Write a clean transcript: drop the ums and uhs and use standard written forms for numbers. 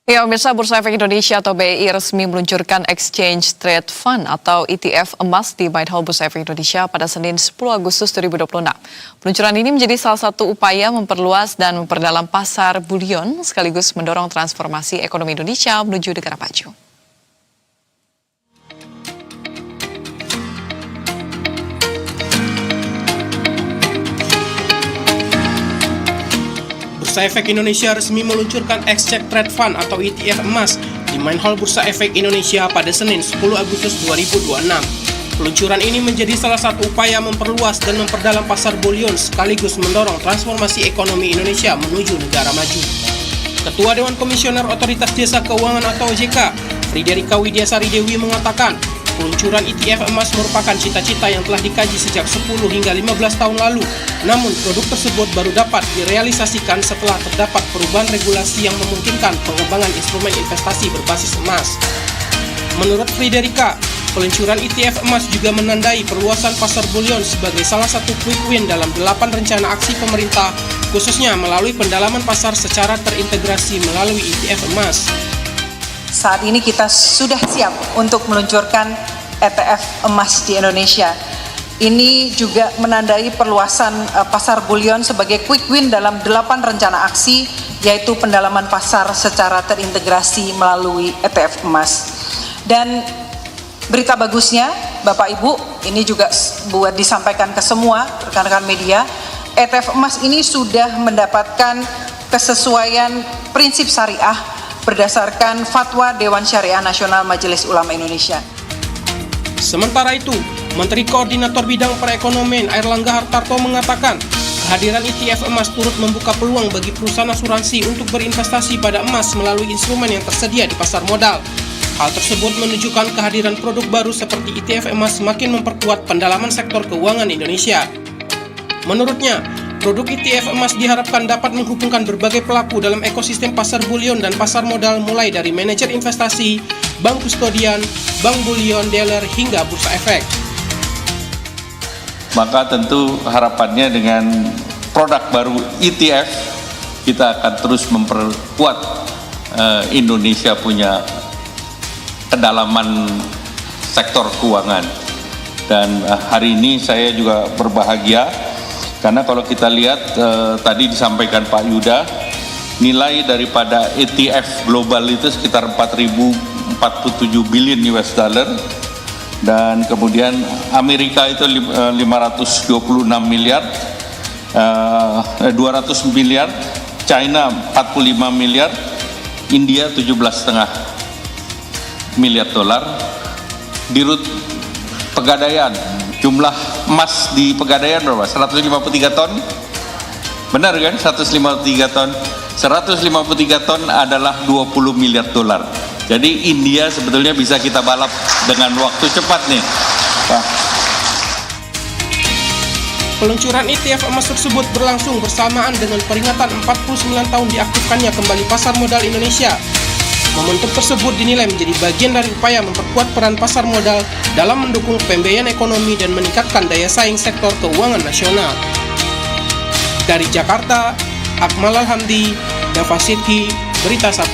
Ya, pemirsa, Bursa Efek Indonesia atau BEI resmi meluncurkan Exchange Trade Fund atau ETF emas di Main Hall Bursa Efek Indonesia pada Senin 10 Agustus 2026. Peluncuran ini menjadi salah satu upaya memperluas dan memperdalam pasar bulion sekaligus mendorong transformasi ekonomi Indonesia menuju negara maju. Bursa Efek Indonesia resmi meluncurkan Exchange Trade Fund atau ETF emas di Main Hall Bursa Efek Indonesia pada Senin 10 Agustus 2026. Peluncuran ini menjadi salah satu upaya memperluas dan memperdalam pasar bulion sekaligus mendorong transformasi ekonomi Indonesia menuju negara maju. Ketua Dewan Komisioner Otoritas Jasa Keuangan atau OJK, Friederike Widiasari Dewi mengatakan, peluncuran ETF emas merupakan cita-cita yang telah dikaji sejak 10 hingga 15 tahun lalu. Namun, produk tersebut baru dapat direalisasikan setelah terdapat perubahan regulasi yang memungkinkan pengembangan instrumen investasi berbasis emas. Menurut Friederike, peluncuran ETF emas juga menandai perluasan pasar bulion sebagai salah satu quick win dalam 8 rencana aksi pemerintah, khususnya melalui pendalaman pasar secara terintegrasi melalui ETF emas. Saat ini kita sudah siap untuk meluncurkan ETF emas di Indonesia. Ini juga menandai perluasan pasar bulion sebagai quick win dalam 8 rencana aksi, yaitu pendalaman pasar secara terintegrasi melalui ETF emas. Dan berita bagusnya, Bapak Ibu, ini juga buat disampaikan ke semua rekan-rekan media, ETF emas ini sudah mendapatkan kesesuaian prinsip syariah berdasarkan Fatwa Dewan Syariah Nasional Majelis Ulama Indonesia. Sementara itu, Menteri Koordinator Bidang Perekonomian Airlangga Hartarto mengatakan, kehadiran ETF emas turut membuka peluang bagi perusahaan asuransi untuk berinvestasi pada emas melalui instrumen yang tersedia di pasar modal. Hal tersebut menunjukkan kehadiran produk baru seperti ETF emas semakin memperkuat pendalaman sektor keuangan Indonesia. Menurutnya, produk ETF emas diharapkan dapat menghubungkan berbagai pelaku dalam ekosistem pasar bulion dan pasar modal mulai dari manajer investasi, bank kustodian, bank bulion dealer hingga bursa efek. Maka tentu harapannya dengan produk baru ETF kita akan terus memperkuat Indonesia punya kedalaman sektor keuangan. Dan hari ini saya juga berbahagia karena kalau kita lihat tadi disampaikan Pak Yuda, nilai daripada ETF global itu sekitar 4.047 billion US dollar, dan kemudian Amerika itu 526 miliar, 200 miliar, China 45 miliar, India 17,5 miliar dolar. Di rut Pegadaian, jumlah emas di Pegadaian berapa? 153 ton? Benar kan? 153 ton. 153 ton adalah 20 miliar dolar. Jadi India sebetulnya bisa kita balap dengan waktu cepat nih. Pak. Peluncuran ETF emas tersebut berlangsung bersamaan dengan peringatan 49 tahun diaktifkannya kembali pasar modal Indonesia. Momentum tersebut dinilai menjadi bagian dari upaya memperkuat peran pasar modal dalam mendukung pembiayaan ekonomi dan meningkatkan daya saing sektor keuangan nasional. Dari Jakarta, Akmal Alhamdi, Dava Sidki, Berita 1.